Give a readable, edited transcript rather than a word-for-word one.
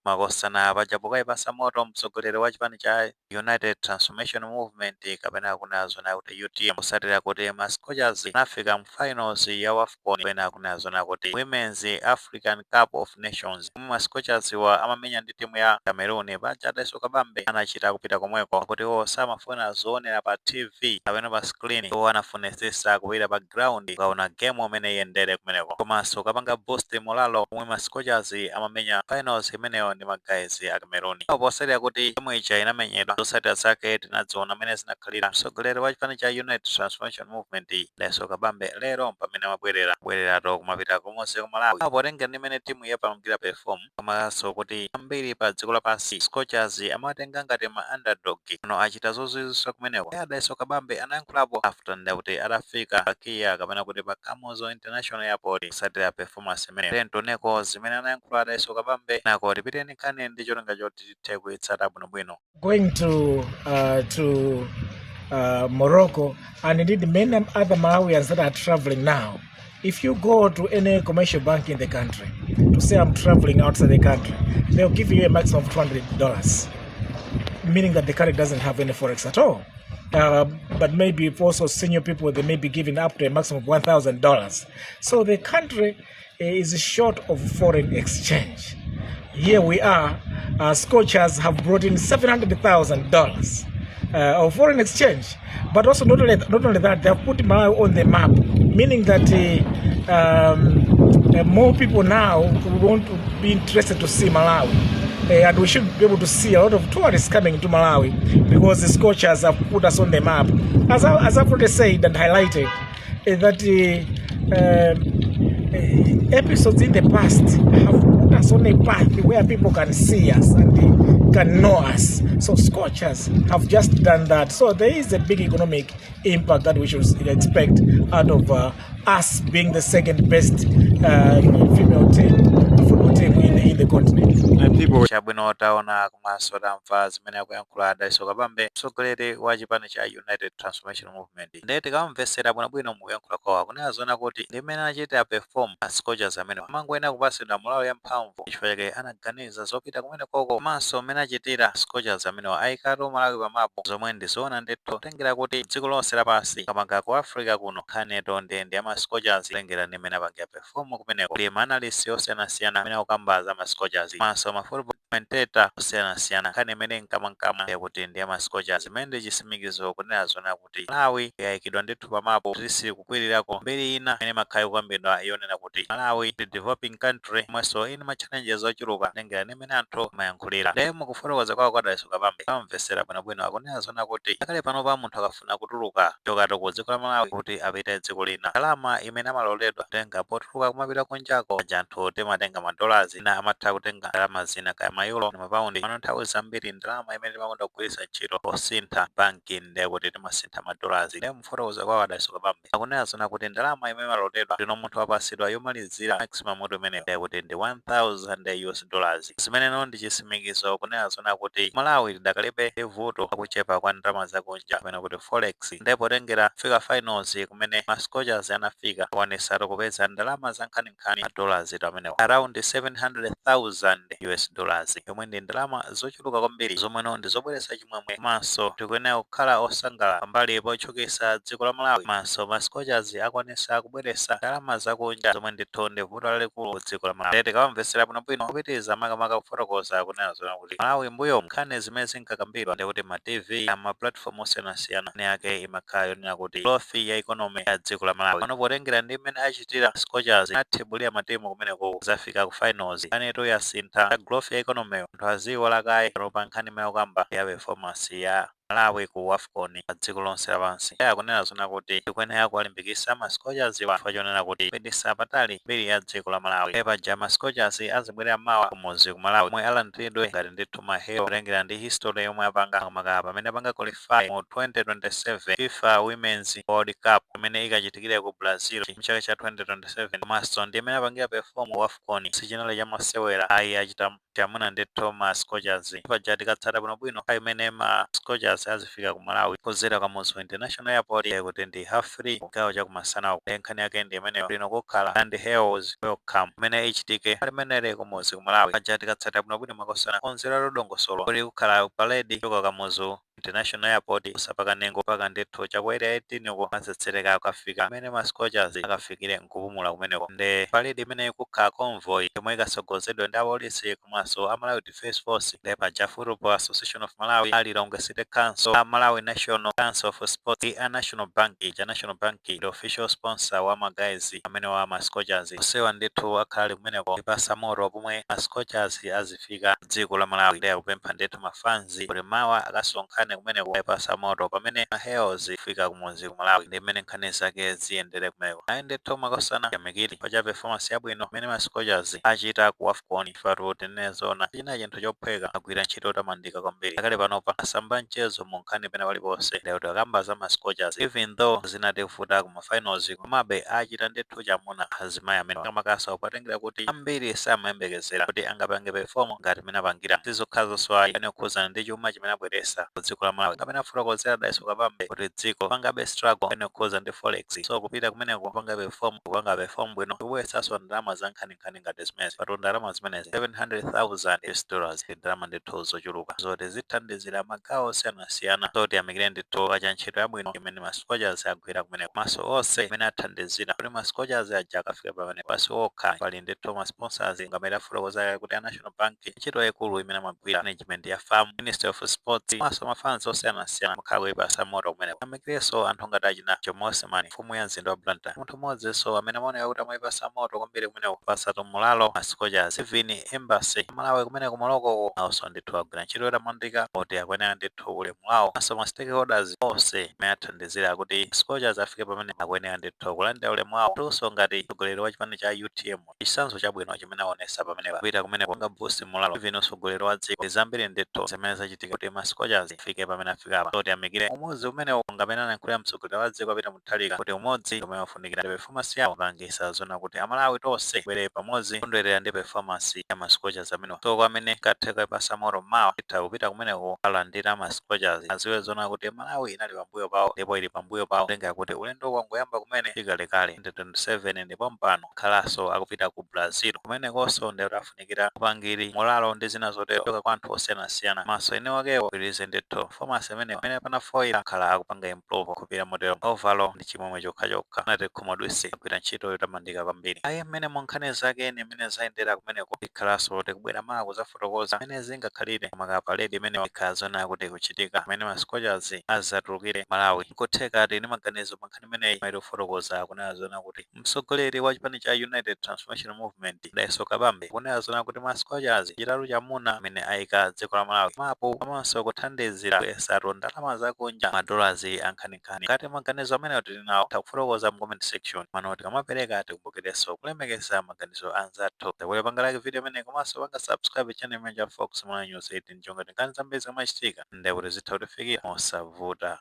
makosana pajabuka ipasa moto mtsogoleri wa chipani cha United Transformation Movement kapena kunazona kuti UTM kusatira kuti ma Scorchers anafika mfinals ya AFCON kapena kunazona kuti Women's African Cup of Nations. Ma Scorchers wa amamenya ndi timu ya Cameroon pachadaso kabambe anachita kupita komweko kuti samafuna zoonera pa TV kapena pa screen anafunesesa kupita pa ground kaona game umene iyendere kumeneko komanso kapanga boost moralo omwe ma Scorchers amamenya finals imeneyo ndi magazi a Cameroon. Posatira kuti timu ija inamenyedwa zotsatira zake tinadziona amene zinakhalira mtsogoleri wa chipani cha United Transformation Movement daso kabambe lero pamene amabwererato kumapita komonse ku Malawi potenga ndi imene timu yapangira perform komanso kuti ambiri pa dziko lapansi Scorchers amatenga ngati ma underdog ano achita zozizwitsa kumeneko adaso kabambe anayankhulapo after ndakuti atafika pakiya kapena kuti pa Kamuzu International Airport kusatira performance imene tentoneko zimene anayankhula adaso kabambe nako tipiteni nkhani ndi cholinga choti tithe kuitsata bwinobwino. Going to Morocco, and indeed many other Malawians that are traveling now. If you go to any commercial bank in the country to say I'm traveling outside the country, they'll give you a maximum of $200, meaning that the country doesn't have any forex at all. But maybe also senior people, they may be giving up to a maximum of $1,000. So the country is short of foreign exchange. Here we are, Scorchers have brought in $700,000 of foreign exchange. But also not only that, they have put Malawi on the map, meaning that more people now want to be interested to see Malawi. And we should be able to see a lot of tourists coming to Malawi because the Scorchers have put us on the map. As I've already said and highlighted, that episodes in the past have put us on a path where people can see us and can know us. So Scorchers have just done that. So there is a big economic impact that we should expect out of us being the second best female football team in the continent. And people chabwino taona kumaso tamva zimene akuyankhula adaso kabambe mtsogoleri wa chipani cha United Transformation Movement ndeti kamvesera bwinobwino mukuyankhula kwawo kunazona kuti ndi mmene achita perform a Scorchers amene amangoyenda kupasidwa mulawo ya mphamvu chifukwa chake anaganiza zopita kumene koko komanso mmene achitira Scorchers amene ayikatu Malawi pamapo zomwe ndizoona ndithu tengera kuti dziko lonse lapansi kamanga ku Africa kuno khaneto ndi ama Scorchers tengera ndi mmene apangira perform kumeneko kuli ma analyst osiyanasiyana amene akukambaza ma Scorchers maso ma football commentator osiyanasiyana nkhani imene nkamwankama yakuti ndi ama Scorchers imene ndi chisimikizo kunena zona kuti Malawi yayikidwa ndithu pamapo tisiri kukwirirako mbiri ina imene makhayi kukambidwa yonena kuti Malawi ndi developing country mweso ine ma challenges ochuluka tengera ndi mmene anthu mayankhulira ndiye mukufotokoza kwawo kwadaso kabambe kamvesera bwinobwino akunena zona kuti akale panopa munthu akafuna kutuluka chokato ku dziko la Malawi kuti apite dziko lina ndalama imene amaloledwa tenga potuluka kumapita kunjako anthu timatenga $, ina amatha kutenga ndalama zina kaya mayulo ndi mapaundi pano nthawi zambiri ndalama imene timakonda kugwiritsa ntchito posintha banki ndiye kuti timasintha $. Ndiye mufotokoza kwawo adaso kabambe akunena zona kuti ndalama imene imaloledwa ndino munthu apasidwa yomalizira maximum mutu imeneyo ndiye kuti ndi $1,000 zimene ndi chisimikizo kunena zona kuti Malawi lidakalibe vuto akuchepa kwa ndalama zakunja kapena kuti forex ndipo tengera fika finals kumene ma Scorchers anafika kuonesatu kupeza ndalama za nkhaninkhani $, amenewo around $700,000 yomwe ndi ndalama zochuluka kwambiri zomweno ndi zobweretsa chimwemwe maso tikuyenera kukhala osangala pambali pochukitsa dziko la Malawi maso ma Scorchers akuonesa kubweretsa ndalama zakunja zomwe ndithu ndi vuto lalikulu dziko la Malawi tete kamvesera bwinobwino kupitiriza makamaka kufotokoza kunena zona kuti Malawi mbuyo nkhani zimene zinkakambidwa ndi kuti ma TV ama platform osiyanasiyana ne yake imakhala yonena kuti growth ya economy ya dziko la Malawi pano potengera ndi mmene achitira Scorchers athebulira matimu kumeneko zafika ku finals kaneto yasintha growth ya economy anthu aziwala kaye pa nkhani imene akukamba ya performance ya Malawi ku AFCON pa dziko lonse lapansi akunena zona kuti tikuyenera kuwalimbikitsa ma Scorchers chifukwa chonena kuti kupititsa patali mbiri ya dziko la Malawi paja ma Scorchers azibwerera mawa kumudzi ku Malawi omwe alandiridwe ngati ndithu mahero kutengera ndi history yomwe apanga kamakapa pamene apanga qualify mu 2027 FIFA Women's World Cup imene ikachitikire ku Brazil mchaka cha 2027 komanso ndi imene apangira perform ku AFCON sichinali cha masewera ayi achita chamuna ndithu ma Scorchers paja tikatsata bwinobwino imene ma Scorchers mascochas azifika ku Malawi kudzera kwa Muzu International Airport kuti ndi half free kugawo cha kumasana nkhani yake ndi imene lino kukhala and hails welcome imene ichitike pali menere ku Muzu ku Malawi paja tikatsata bwinobwino makosana onzera lodongosolo kuli kukhala parade choka ka Muzu International Airport kusapaka nengo paka ndithu chakwera 18 uko masatsereka akafika amene mascochas akafikire nkupumula kumeneko nde parade imene kukhala convoy yomwe ikasogozedwa ndi apolisi komanso a Malawi Defence Force ndi paja Football Association of Malawi Lilongwe City Council a Malawi National Council of Sports a National Bank ja National Bank the official sponsor wa magazi amene wa mascochas osewa ndithu akhali kumeneko ipasa moto pomwe mascochas azifika dziko la Malawi ndi akupempha ndithu mafanzi kuti mawa akasonkhane kumeneko ipasa moto pamene hails ifika kumuzi ku Malawi ndi mmene nkhani zake ziyendere kumeneko ayendethu makosana yamikiri paja performance yabwino imene mascochas achita ku AFCON ifatu tenezona china chinthu chophweka agwira ntchito yotamandika kwambiri akale panopa asamba mchezo mu nkhani pena paliponse ndi kuti akamba za mascochas even though zinati kufuta ku mafinals komabe achita ndithu chamuna azimayi amene amakasa upatengera kuti ambiri samayembekezera kuti angapange perform ngati mene apangira sizokhazo ayi kukhudzana ndi chuma chimene abweresa ku dziko la Malawi kapena kufotokozera Daiso Kabambe kuti dziko pangabe struggle ene kukhuza ndi forex so kupita kumeneko kupanga perform bwino kubweretsanso ndalama za nkhaninkhani ngati zimene patu ndalama zimenezi $700,000 ndalama ndithu zochuluka zoti zithandizira magawo osiyanasiyana zoti amikire ndithu acha ntchito yabwino imene mascochas agwira kumeneko maso onse imene athandizira kuti mascochas aja akafika pamene pasi okha pali ndithu masponsors ngamene afotokoza kuti a National Bank ntchito yaikulu imene amagwira management ya farm Ministry of Sports maso mafans osiyanasiyana makhawe ipasa moto kumeneko amikireso anthu ngati achina Jomose Mani mfumu ya mzinda wa Blantyre munthu mmodzinso amene amaoneka kuti amayipasa moto kwambiri kumeneko kupasatu mulalo mascochas even embassy Malawi kumeneko Morocco awso ndithu agwira ntchito yotamandika kuti akwenera ndithu ulemu wawo maso ma stakeholders onse amene athandizira kuti mascochas afike pamene akwenera ndithu kulandira ulemu wawo tunso ngati mtsogoleri wa chipani cha UTM chitsanzo chabwino chimene aonesa pamene kupita kumeneko nga boost mulalo even mtsogoleri wa dziko zambiri ndithu zimene zachitika kuti mascochas afike pamene afikapa kuti amikire umodzi umenewo ngamene anayankhulira mtsogoleri wa dziko apita muthalika kuti umodzi umene wafunikira ndi performance yawo pangisa zona kuti Amalawi tonse bwere pamodzi kondwerera ndi performance ya mascochas amenewo so amene katheka ipasa moto mawa itha kupita kumeneko alandira mascochas aziwe zona kuti Malawi inali pambuyo pawo ndipo ili pambuyo pawo tenga kuti ulendo wangoyamba kumene ikalekale 2027 ndipo mpano khalaso akupita ku Brazil kumenekonso ndi afunikira kupangiri mulalo ndi zina zotero choka kwa anthu osiyanasiyana maso ene wakewo ilize ndithu performance imeneyo amene panafoira akhala akupanga improve kupita motero overall ndi chimwemwe chokhachokha nati khumudwisi agwira ntchito yotamandika kwambiri ayi mmene monkhani zake ni mmene zayendera kumeneko ikhalaso tikubwera mawa kuzafotokoza mmene zingakhalire makapaledi imene ikhala zona kuti kuchitika mmene mascochas azatulukire Malawi nkutheka ati ndi maganizo mankhani imeneyi maiti kufotokoza kunena zona kuti mtsogoleri wa chipani cha United Transformation Movement Daiso Kabambe kunena zona kuti mascochas chitatu chamuna amene ayika dziko la Malawi mapo komanso kuthandizira kuyesatu ndalama zakunja madolars ankhaninkhani ngati maganizo amene tili nawo takufotokoza mu comment section manoti kamapereka tikumbukirenso kulemekeza maganizo anzathu takuti pangalike video imene komanso panga subscribe channel imene cha Fox Malawi News 18 njonga tinkhani zambiri zamachitika ndi kuti zitha kutifikira mosavuta.